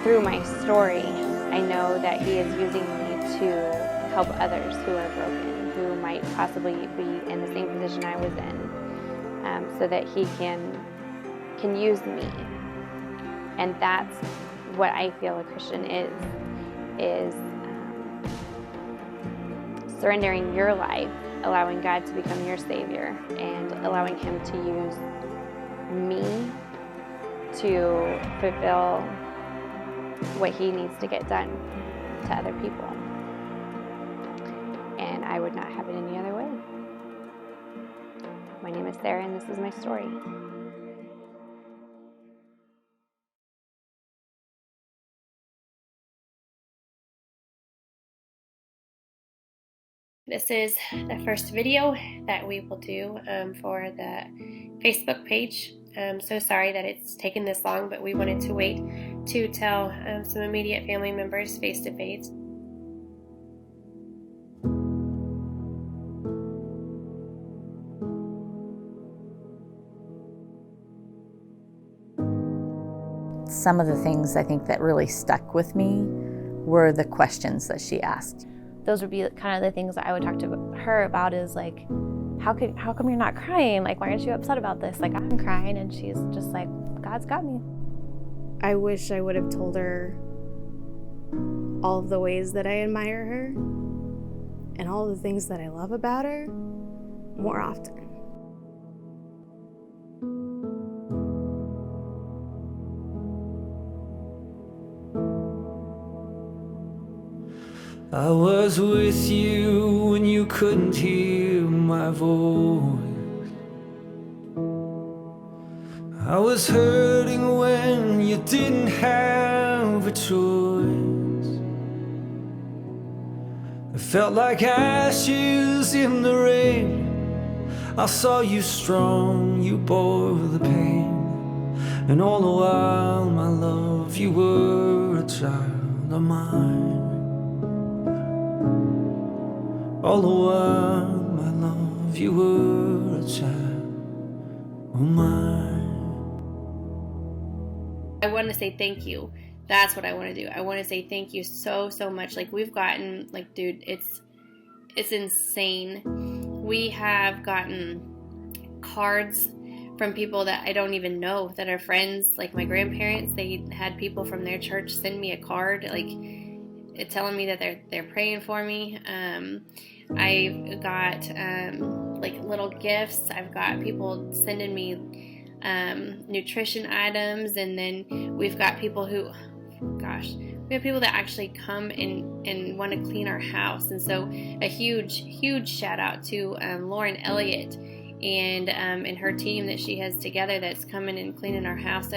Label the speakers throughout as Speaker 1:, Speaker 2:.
Speaker 1: Through my story, I know that He is using me to help others who are broken, who might possibly be in the same position I was in, so that He can use me. And that's what I feel a Christian is surrendering your life, allowing God to become your Savior, and allowing Him to use me to fulfill what He needs to get done to other people. And I would not have it any other way. My name is Sarah, and this is my story. This is the first video that we will do for the Facebook page. I'm so sorry that it's taken this long, but we wanted to wait to tell some immediate family members face to face.
Speaker 2: Some of the things I think that really stuck with me were the questions that she asked.
Speaker 3: Those would be kind of the things that I would talk to her about, is like, how come you're not crying? Like, why aren't you upset about this? Like, I'm crying, and she's just like, God's got me.
Speaker 4: I wish I would have told her all of the ways that I admire her and all the things that I love about her more often.
Speaker 5: I was with you when you couldn't hear my voice. I was hurting when you didn't have a choice. It felt like ashes in the rain. I saw you strong, you bore the pain. And all the while, my love, you were a child of mine. All the while, my love, you were a child of mine.
Speaker 1: I want to say thank you. That's what I want to do. I want to say thank you so much. Like, we've gotten, like, dude, it's insane. We have gotten cards from people that I don't even know, that are friends. Like, my grandparents, they had people from their church send me a card, like, telling me that they're praying for me. I've got like little gifts. I've got people sending me nutrition items, and then we've got people who, we have people that actually come and want to clean our house. And so a huge shout out to Lauren Elliott and her team that she has together that's coming and cleaning our house.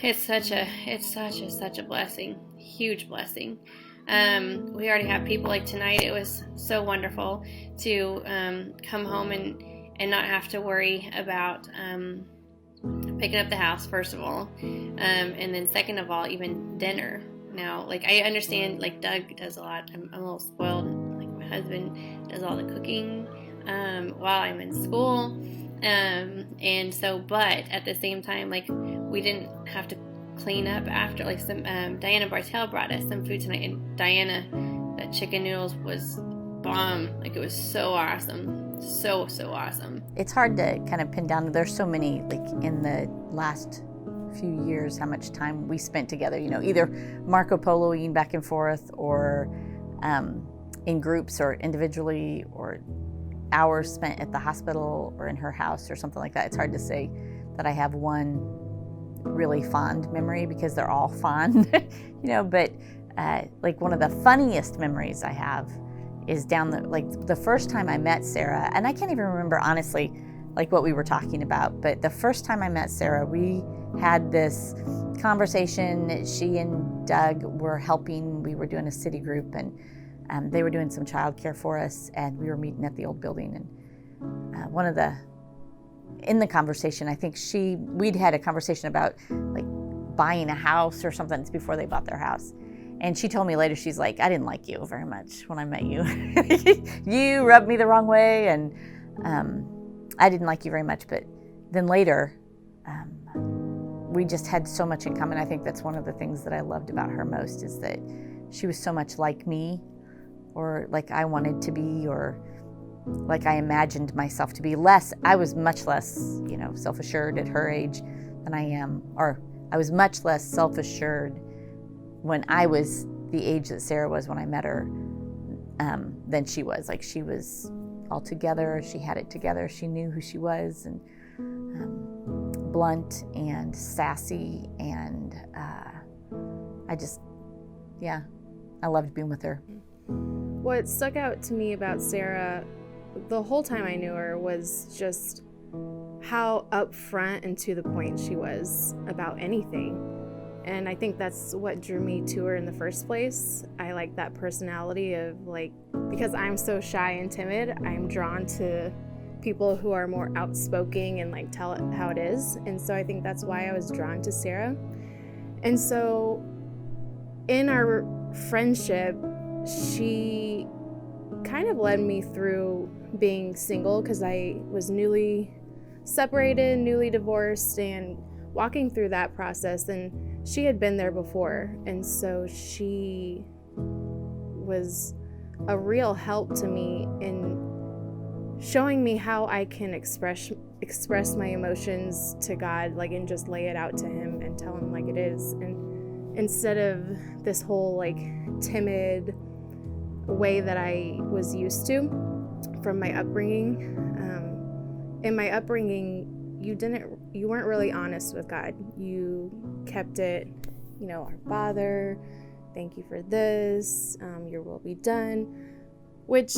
Speaker 1: It's such a blessing, huge blessing. We already have people, like tonight. It was so wonderful to come home and not have to worry about picking up the house, first of all, and then second of all, even dinner. Now, like, I understand, like, Doug does a lot. I'm a little spoiled. Like, my husband does all the cooking while I'm in school. And so, but at the same time, like, we didn't have to clean up after. Like, some Diana Bartel brought us some food tonight, and Diana, that chicken noodles was bomb. Like, it was so awesome, so awesome.
Speaker 2: It's hard to kind of pin down. There's so many, like, in the last few years, how much time we spent together, you know, either Marco Poloing back and forth, or in groups, or individually, or hours spent at the hospital or in her house or something like that. It's hard to say that I have one really fond memory, because they're all fond, you know, but like, one of the funniest memories I have is the first time I met Sarah, and I can't even remember honestly like what we were talking about, but the first time I met Sarah, we had this conversation. She and Doug were helping. We were doing a city group, and they were doing some childcare for us, and we were meeting at the old building. And in the conversation, I think we'd had a conversation about, like, buying a house or something before they bought their house. And she told me later, she's like, I didn't like you very much when I met you. You rubbed me the wrong way, and I didn't like you very much. But then later, we just had so much in common. I think that's one of the things that I loved about her most, is that she was so much like me, or like I wanted to be, or like I imagined myself to be. I was much less, self-assured at her age than I am, or I was much less self-assured when I was the age that Sarah was when I met her than she was. Like, she was all together, she had it together, she knew who she was, and blunt and sassy, and I loved being with her.
Speaker 4: What stuck out to me about Sarah the whole time I knew her was just how upfront and to the point she was about anything. And I think that's what drew me to her in the first place. I like that personality of, like, because I'm so shy and timid, I'm drawn to people who are more outspoken and like tell it how it is. And so I think that's why I was drawn to Sarah. And so in our friendship, she kind of led me through being single, because I was newly separated, newly divorced, and walking through that process. And she had been there before, and so she was a real help to me in showing me how I can express my emotions to God, like, and just lay it out to Him and tell Him like it is. And instead of this whole like timid way that I was used to from my upbringing. In my upbringing, you weren't really honest with God. You kept it, our Father, thank you for this, your will be done, which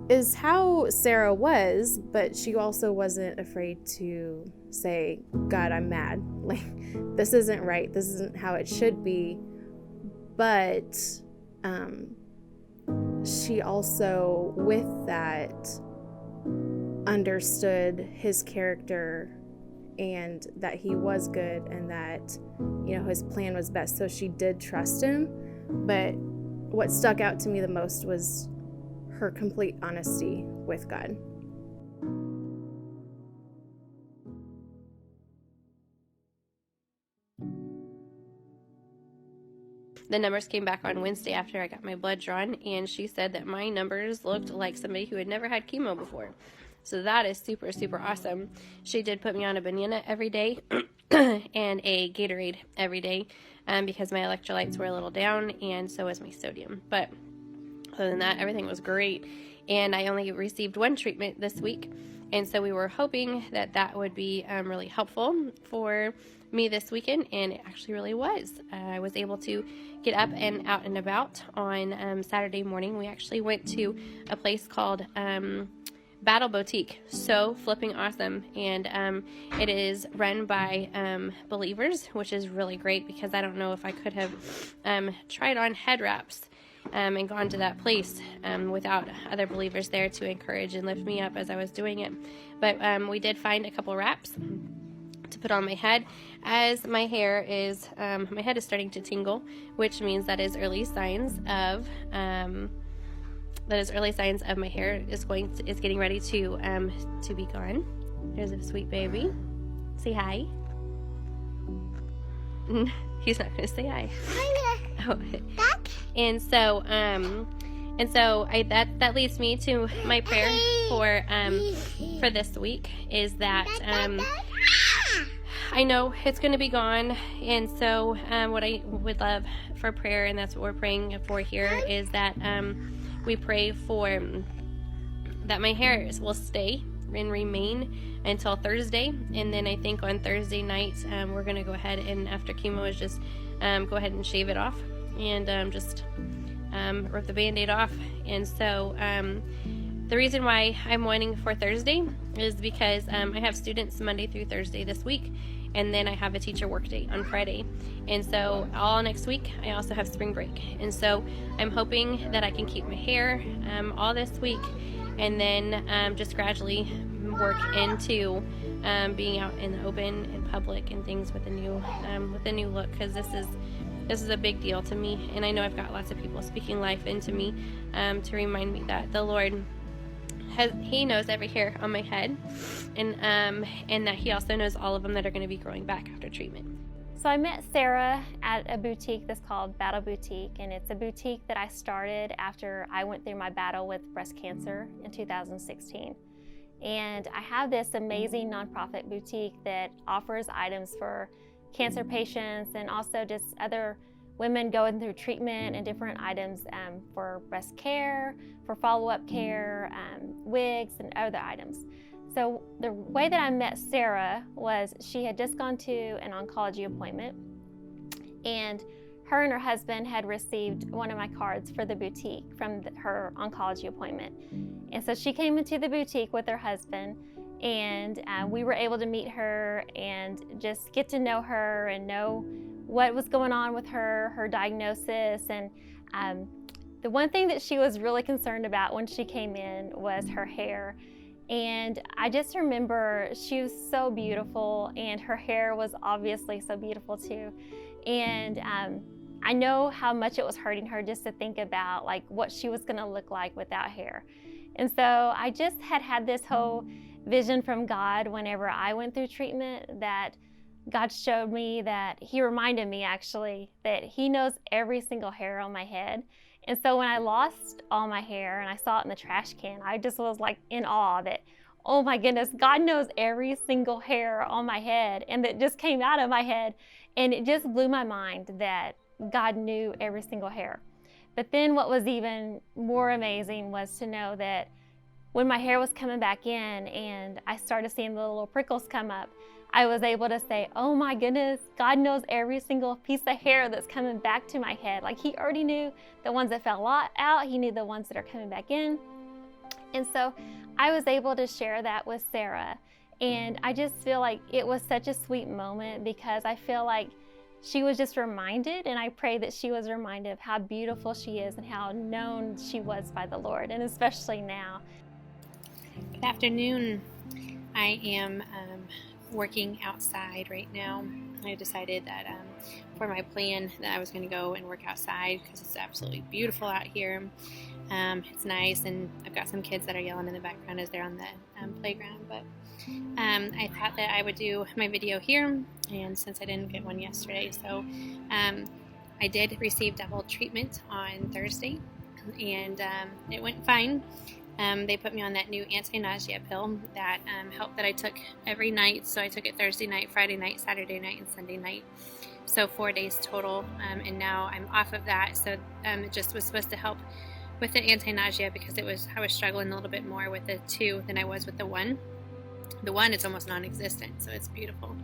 Speaker 4: is how Sarah was, but she also wasn't afraid to say, God, I'm mad. Like, this isn't right. This isn't how it should be. But she also, with that, understood His character and that He was good, and that, His plan was best. So she did trust Him. But what stuck out to me the most was her complete honesty with God.
Speaker 1: The numbers came back on Wednesday after I got my blood drawn, and she said that my numbers looked like somebody who had never had chemo before. So that is super, super awesome. She did put me on a banana every day and a Gatorade every day because my electrolytes were a little down, and so was my sodium. But other than that, everything was great. And I only received one treatment this week, and so we were hoping that that would be really helpful for me this weekend, and it actually really was. I was able to get up and out and about on Saturday morning. We actually went to a place called Battle Boutique. So flipping awesome. And it is run by believers, which is really great, because I don't know if I could have tried on head wraps and gone to that place without other believers there to encourage and lift me up as I was doing it. But we did find a couple wraps to put on my head, as my hair is my head is starting to tingle, which means that is early signs of my hair is getting ready to be gone. There's a sweet baby. Say hi. He's not going to say hi. Oh. And so that leads me to my prayer for this week, is that I know it's going to be gone, and so what I would love for prayer, and that's what we're praying for here, is that we pray for that my hairs will stay and remain until Thursday, and then I think on Thursday night we're going to go ahead and, after chemo, is just go ahead and shave it off and just rip the Band-Aid off. And so the reason why I'm wanting for Thursday is because I have students Monday through Thursday this week, and then I have a teacher work day on Friday. And so all next week I also have spring break. And so I'm hoping that I can keep my hair all this week, and then just gradually work into being out in the open and public and things with a new look, because this is a big deal to me. And I know I've got lots of people speaking life into me to remind me that the Lord he knows every hair on my head, and that he also knows all of them that are going to be growing back after treatment.
Speaker 3: So I met Sarah at a boutique that's called Battle Boutique, and it's a boutique that I started after I went through my battle with breast cancer in 2016. And I have this amazing nonprofit boutique that offers items for cancer patients and also just other women going through treatment and different items for breast care, for follow-up care, wigs, and other items. So the way that I met Sarah was she had just gone to an oncology appointment, and her husband had received one of my cards for the boutique from her oncology appointment. And so she came into the boutique with her husband, and we were able to meet her and just get to know her and know what was going on with her diagnosis. And the one thing that she was really concerned about when she came in was her hair. And I just remember she was so beautiful, and her hair was obviously so beautiful too. And I know how much it was hurting her just to think about like what she was gonna look like without hair. And so I just had this whole vision from God whenever I went through treatment, that God showed me that He reminded me actually that He knows every single hair on my head. And so when I lost all my hair and I saw it in the trash can, I just was like in awe that, oh my goodness, God knows every single hair on my head, and that just came out of my head. And it just blew my mind that God knew every single hair. But then what was even more amazing was to know that when my hair was coming back in and I started seeing the little prickles come up, I was able to say, oh my goodness, God knows every single piece of hair that's coming back to my head. Like He already knew the ones that fell out, He knew the ones that are coming back in. And so I was able to share that with Sarah. And I just feel like it was such a sweet moment, because I feel like she was just reminded, and I pray that she was reminded of how beautiful she is and how known she was by the Lord, and especially now.
Speaker 1: Good afternoon. I am working outside right now. I decided that for my plan that I was going to go and work outside because it's absolutely beautiful out here. It's nice, and I've got some kids that are yelling in the background as they're on the playground, but I thought that I would do my video here, and since I didn't get one yesterday, so I did receive double treatment on Thursday, and it went fine. They put me on that new anti-nausea pill that helped that I took every night. So I took it Thursday night, Friday night, Saturday night, and Sunday night. So 4 days total. And now I'm off of that. So it just was supposed to help with the anti-nausea, because I was struggling a little bit more with the 2 than I was with the 1. The 1 is almost non-existent, so it's beautiful.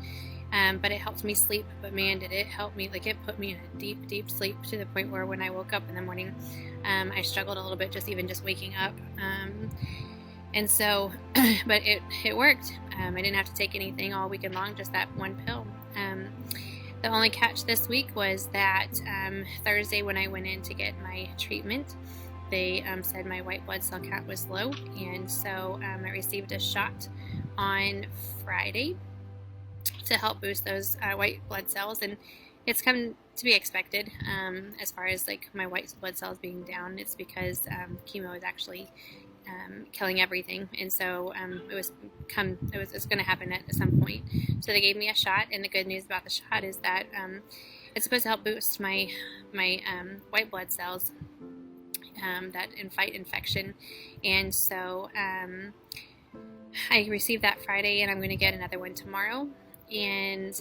Speaker 1: But it helped me sleep. But man, did it help me. Like, it put me in a deep, deep sleep, to the point where when I woke up in the morning, I struggled a little bit just waking up. And so, but it worked. I didn't have to take anything all weekend long, just that 1 pill. The only catch this week was that Thursday when I went in to get my treatment, they said my white blood cell count was low, and so I received a shot on Friday to help boost those white blood cells, and it's come to be expected. As far as like my white blood cells being down, it's because chemo is actually killing everything, and so it's going to happen at some point. So they gave me a shot, and the good news about the shot is that it's supposed to help boost my white blood cells that fight infection, and so I received that Friday, and I'm going to get another one tomorrow. And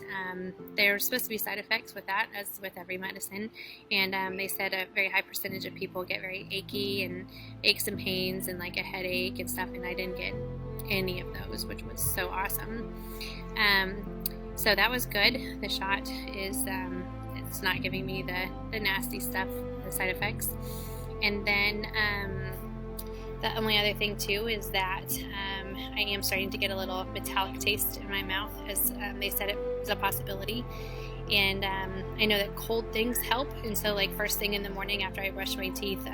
Speaker 1: there's supposed to be side effects with that, as with every medicine, and they said a very high percentage of people get very achy and aches and pains and like a headache and stuff, and I didn't get any of those, which was so awesome. So that was good. The shot is it's not giving me the nasty stuff, the side effects. And then the only other thing too is that I am starting to get a little metallic taste in my mouth, as they said it was a possibility. And I know that cold things help, and so like first thing in the morning after I brush my teeth,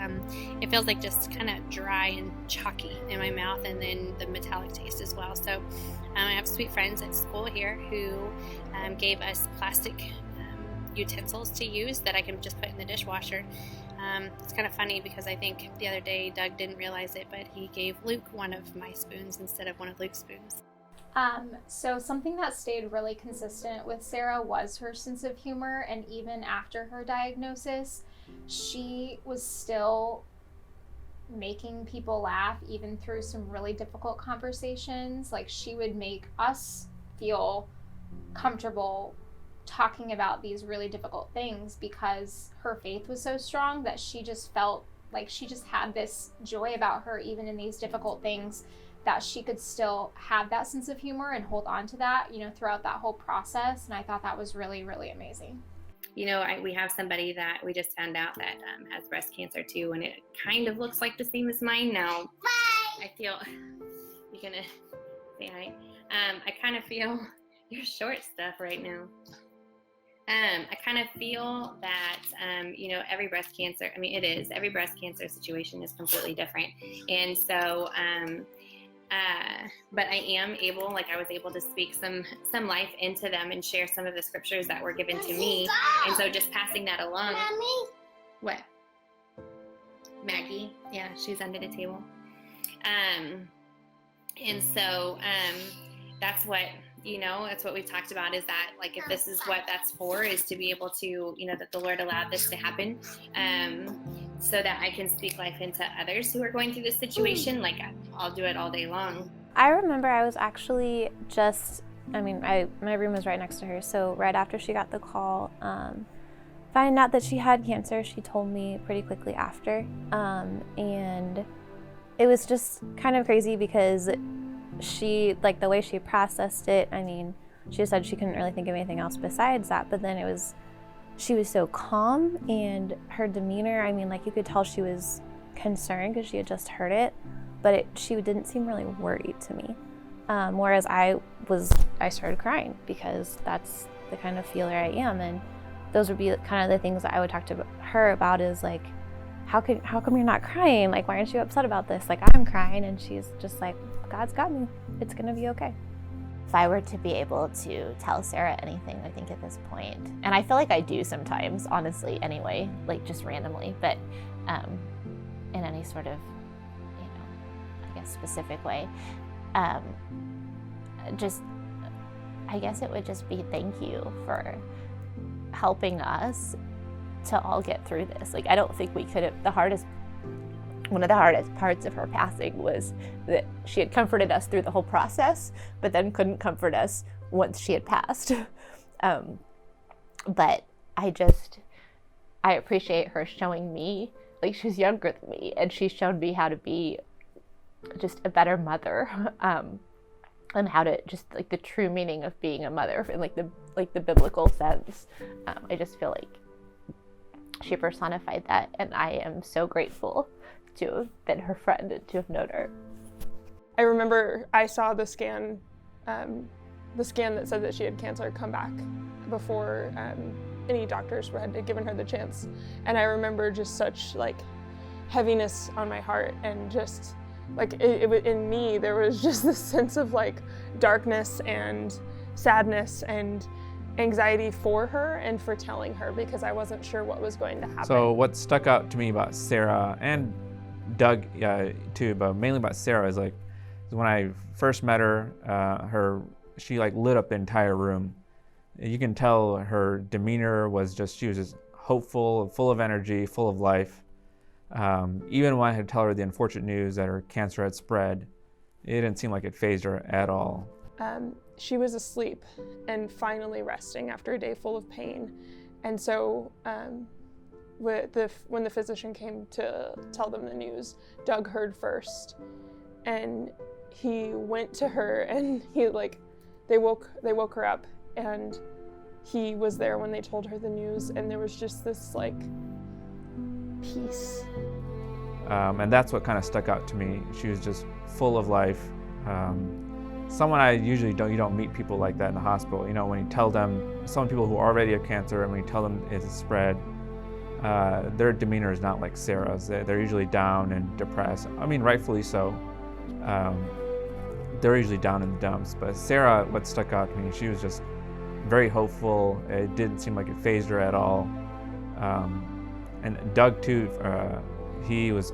Speaker 1: it feels like just kind of dry and chalky in my mouth, and then the metallic taste as well. So I have sweet friends at school here who gave us plastic utensils to use that I can just put in the dishwasher It's kind of funny because I think the other day Doug didn't realize it, but he gave Luke one of my spoons instead of one of Luke's spoons.
Speaker 6: So something that stayed really consistent with Sarah was her sense of humor, and even after her diagnosis, she was still making people laugh even through some really difficult conversations. Like, she would make us feel comfortable talking about these really difficult things because her faith was so strong that she just felt like she just had this joy about her even in these difficult things, that she could still have that sense of humor and hold on to that, you know, throughout that whole process. And I thought that was really, really amazing.
Speaker 1: You know, we have somebody that we just found out that has breast cancer too, and it kind of looks like the same as mine now. Bye! I feel, you're gonna say hi? I kind of feel, you're short stuff right now. I kind of feel that, you know, every breast cancer situation is completely different. And so, but I am able, like I was able to speak some life into them and share some of the scriptures that were given to me. And so just passing that along. Mommy. What? Maggie? Yeah, she's under the table. And so that's what, you know, that's what we talked about, is that, like, if this is what that's for, is to be able to, you know, that the Lord allowed this to happen, so that I can speak life into others who are going through this situation. Like, I'll do it all day long.
Speaker 3: I remember I was actually my room was right next to her, so right after she got the call, finding out that she had cancer, she told me pretty quickly after, and it was just kind of crazy because she, like, the way she processed it, I mean, she said she couldn't really think of anything else besides that, but then she was so calm, and her demeanor, I mean, like, you could tell she was concerned because she had just heard it, but she didn't seem really worried to me. Whereas I started crying because that's the kind of feeler I am, and those would be kind of the things that I would talk to her about, is like, how come you're not crying? Like, why aren't you upset about this? Like, I'm crying, and she's just like, God's got me. It's gonna be okay.
Speaker 2: If I were to be able to tell Sarah anything, I think at this point, and I feel like I do sometimes, honestly, anyway, like just randomly, but in any sort of, you know, I guess specific way, I guess it would just be thank you for helping us to all get through this. Like, I don't think we could have, one of the hardest parts of her passing was that she had comforted us through the whole process, but then couldn't comfort us once she had passed. But I appreciate her showing me, like, she's younger than me, and she's shown me how to be just a better mother, and how to just, like, the true meaning of being a mother in like the biblical sense. I just feel like she personified that, and I am so grateful to have been her friend and to have known her.
Speaker 7: I remember I saw the scan that said that she had cancer come back before any doctors had given her the chance. And I remember just such, like, heaviness on my heart, and just like in me there was just this sense of, like, darkness and sadness and anxiety for her and for telling her, because I wasn't sure what was going to happen.
Speaker 8: So what stuck out to me about Sarah, and Doug too, but mainly about Sarah, is when I first met her, she, like, lit up the entire room. You can tell her demeanor was just, she was just hopeful, full of energy, full of life. Even when I had to tell her the unfortunate news that her cancer had spread, it didn't seem like it fazed her at all.
Speaker 7: She was asleep and finally resting after a day full of pain. And so when the physician came to tell them the news, Doug heard first. And he went to her, and they woke her up, and he was there when they told her the news, and there was just this, like, peace.
Speaker 8: And that's what kind of stuck out to me. She was just full of life. Someone I usually you don't meet people like that in the hospital. You know, when you tell them, some people who already have cancer, and when you tell them it's spread, their demeanor is not like Sarah's. They're usually down and depressed. I mean, rightfully so. They're usually down in the dumps. But Sarah, what stuck out to me, she was just very hopeful. It didn't seem like it fazed her at all. and Doug too, he was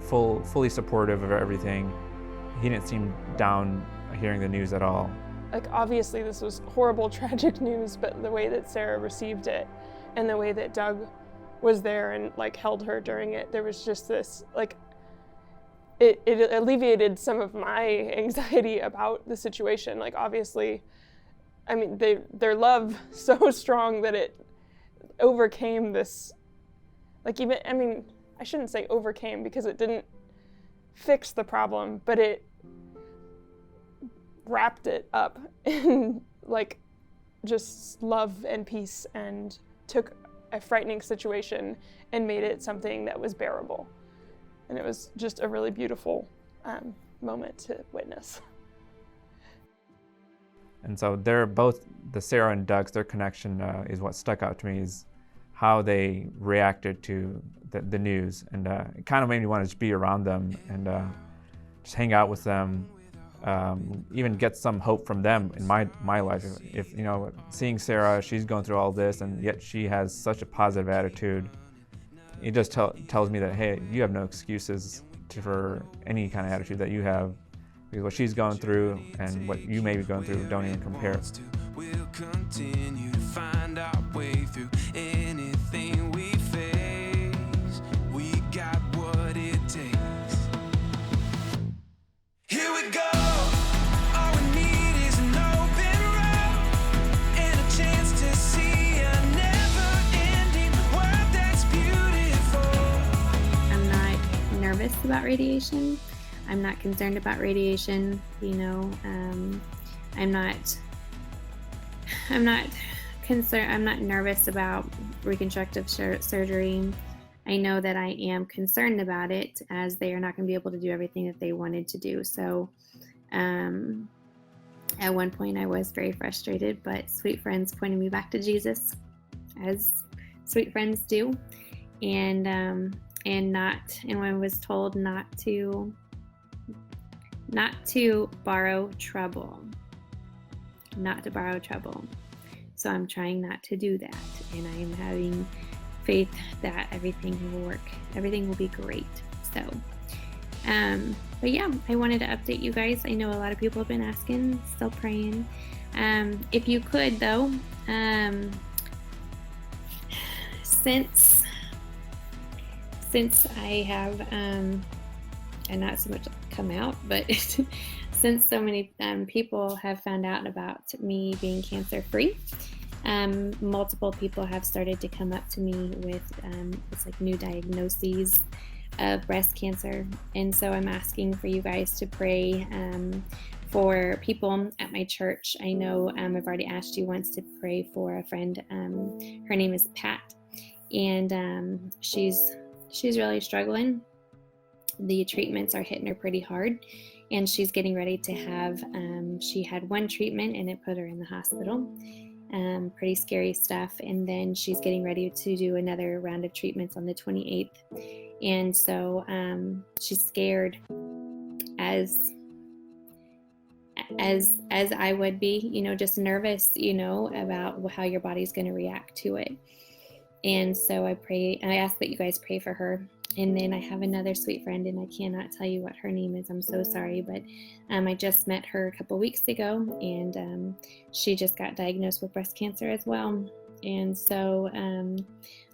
Speaker 8: fully supportive of everything. He didn't seem down hearing the news at all.
Speaker 7: Like, obviously this was horrible, tragic news, but the way that Sarah received it and the way that Doug was there and like held her during it, there was just this, like, it alleviated some of my anxiety about the situation. Like, obviously, I mean, their love so strong that it overcame this, like, even, I mean, I shouldn't say overcame because it didn't fix the problem, but it wrapped it up in like just love and peace, and took a frightening situation and made it something that was bearable. And it was just a really beautiful moment to witness.
Speaker 8: And so they're both, the Sarah and Doug's, their connection is what stuck out to me, is how they reacted to the news. And it kind of made me want to just be around them and just hang out with them, even get some hope from them in my life. If, you know, seeing Sarah, she's going through all this, and yet she has such a positive attitude. It just tells me that, hey, you have no excuses for any kind of attitude that you have, because what she's going through and what you may be going through don't even compare.
Speaker 5: We'll continue to find our way through anything we face. We got what it takes. Here we go. All we need is an open road and a chance to see a never-ending world that's beautiful.
Speaker 1: I'm not nervous about radiation. I'm not concerned about radiation, you know. I'm not concerned. I'm not nervous about reconstructive surgery. I know that I am concerned about it, as they are not going to be able to do everything that they wanted to do. So at one point I was very frustrated, but sweet friends pointed me back to Jesus, as sweet friends do, and when I was told not to borrow trouble. So I'm trying not to do that, and I am having faith that everything will work. Everything will be great. So, but yeah, I wanted to update you guys. I know a lot of people have been asking, still praying. If you could, though, since I have, and not so much come out, but since so many people have found out about me being cancer-free, multiple people have started to come up to me with it's like new diagnoses of breast cancer. And so I'm asking for you guys to pray for people at my church. I know I've already asked you once to pray for a friend. Her name is Pat, and she's really struggling. The treatments are hitting her pretty hard, and she's getting ready to have, she had one treatment and it put her in the hospital. Pretty scary stuff. And then she's getting ready to do another round of treatments on the 28th. And so she's scared, as I would be, you know, just nervous, you know, about how your body's going to react to it. And so I ask that you guys pray for her. And then I have another sweet friend, and I cannot tell you what her name is. I'm so sorry, but I just met her a couple weeks ago, and she just got diagnosed with breast cancer as well. And so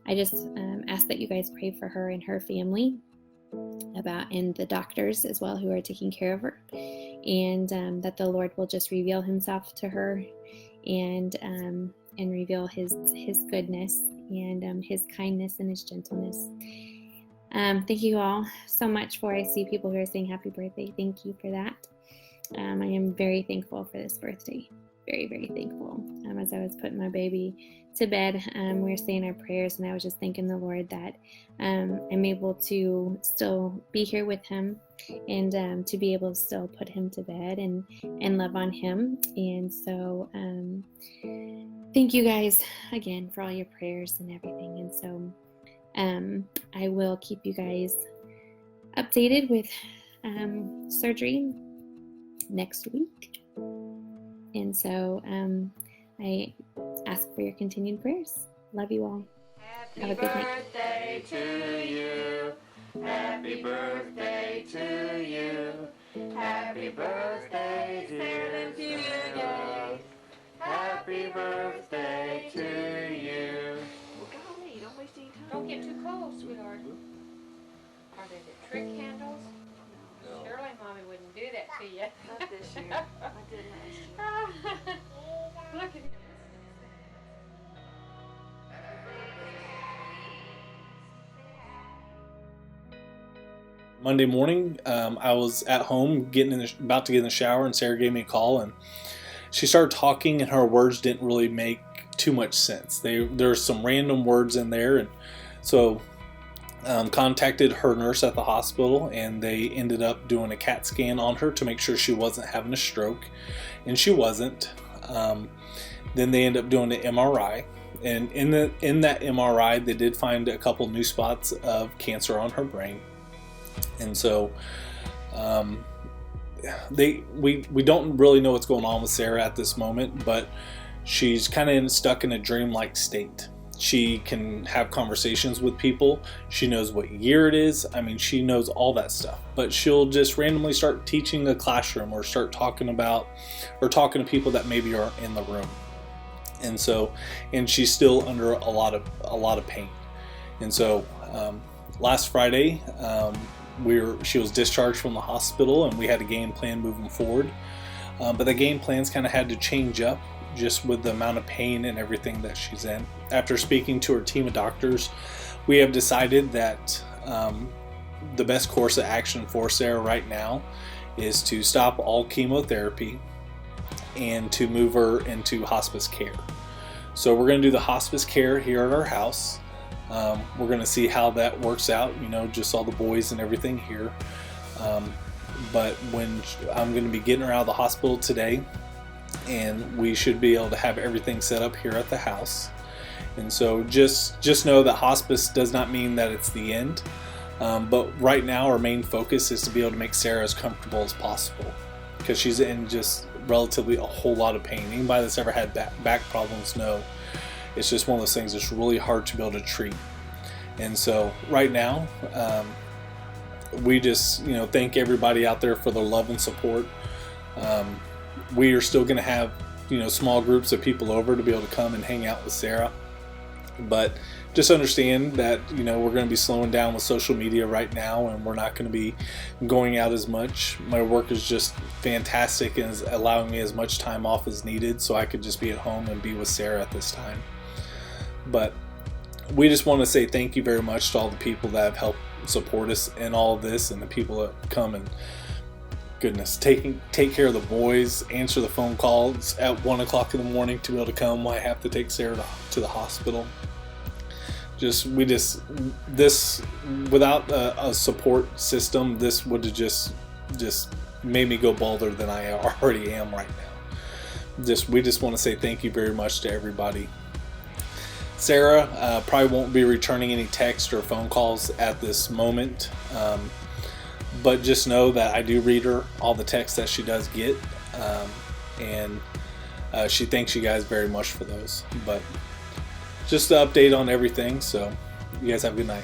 Speaker 1: I just ask that you guys pray for her and her family, and the doctors as well who are taking care of her, and that the Lord will just reveal Himself to her, and reveal His goodness and His kindness and His gentleness. Thank you all so much I see people who are saying happy birthday. Thank you for that. I am very thankful for this birthday. Very, very thankful. As I was putting my baby to bed, we were saying our prayers, and I was just thanking the Lord that I'm able to still be here with him, and to be able to still put him to bed and love on him. And so thank you guys again for all your prayers and everything. And so I will keep you guys updated with surgery next week. And so I ask for your continued prayers. Love you all.
Speaker 6: Happy
Speaker 1: Have a good night.
Speaker 5: Birthday to you. Happy birthday to you. Happy birthday, dear Sarah. Happy birthday to you.
Speaker 9: Golly, don't waste any time. Don't get too close, sweetheart. Are they the trick candles? No. Surely Mommy wouldn't do that to you. Not this year. I did last year. Look at it.
Speaker 10: Monday morning, I was at home about to get in the shower, and Sarah gave me a call, and she started talking, and her words didn't really make too much sense. There's some random words in there, and so contacted her nurse at the hospital, and they ended up doing a CAT scan on her to make sure she wasn't having a stroke, and she wasn't. Then they ended up doing an MRI, and in that MRI, they did find a couple new spots of cancer on her brain. And so we don't really know what's going on with Sarah at this moment, but she's kind of stuck in a dreamlike state. She can have conversations with people. She knows what year it is. I mean, she knows all that stuff, but she'll just randomly start teaching a classroom or start talking to people that maybe aren't in the room. And so, and she's still under a lot of pain. And so last Friday, she was discharged from the hospital, and we had a game plan moving forward. But the game plans kind of had to change up just with the amount of pain and everything that she's in. After speaking to her team of doctors, we have decided that the best course of action for Sarah right now is to stop all chemotherapy and to move her into hospice care. So we're going to do the hospice care here at our house. We're going to see how that works out, just all the boys and everything here. But when I'm going to be getting her out of the hospital today, and we should be able to have everything set up here at the house. And so just know that hospice does not mean that it's the end. But right now our main focus is to be able to make Sarah as comfortable as possible, because she's in just relatively a whole lot of pain. Anybody that's ever had back problems know it's just one of those things that's really hard to be able to treat. And so right now, we just thank everybody out there for their love and support. We are still going to have small groups of people over to be able to come and hang out with Sarah, but just understand that we're going to be slowing down with social media right now, and we're not going to be going out as much. My work is just fantastic and is allowing me as much time off as needed, so I could just be at home and be with Sarah at this time. But we just want to say thank you very much to all the people that have helped support us in all of this, and the people that come and take care of the boys, answer the phone calls at 1 o'clock in the morning to be able to come. I have to take Sarah to the hospital. This without a support system, this would have just made me go balder than I already am right now. We just want to say thank you very much to everybody. Sarah probably won't be returning any text or phone calls at this moment, but just know that I do read her all the texts that she does get, and she thanks you guys very much for those. But just to update on everything, so you guys have a good night.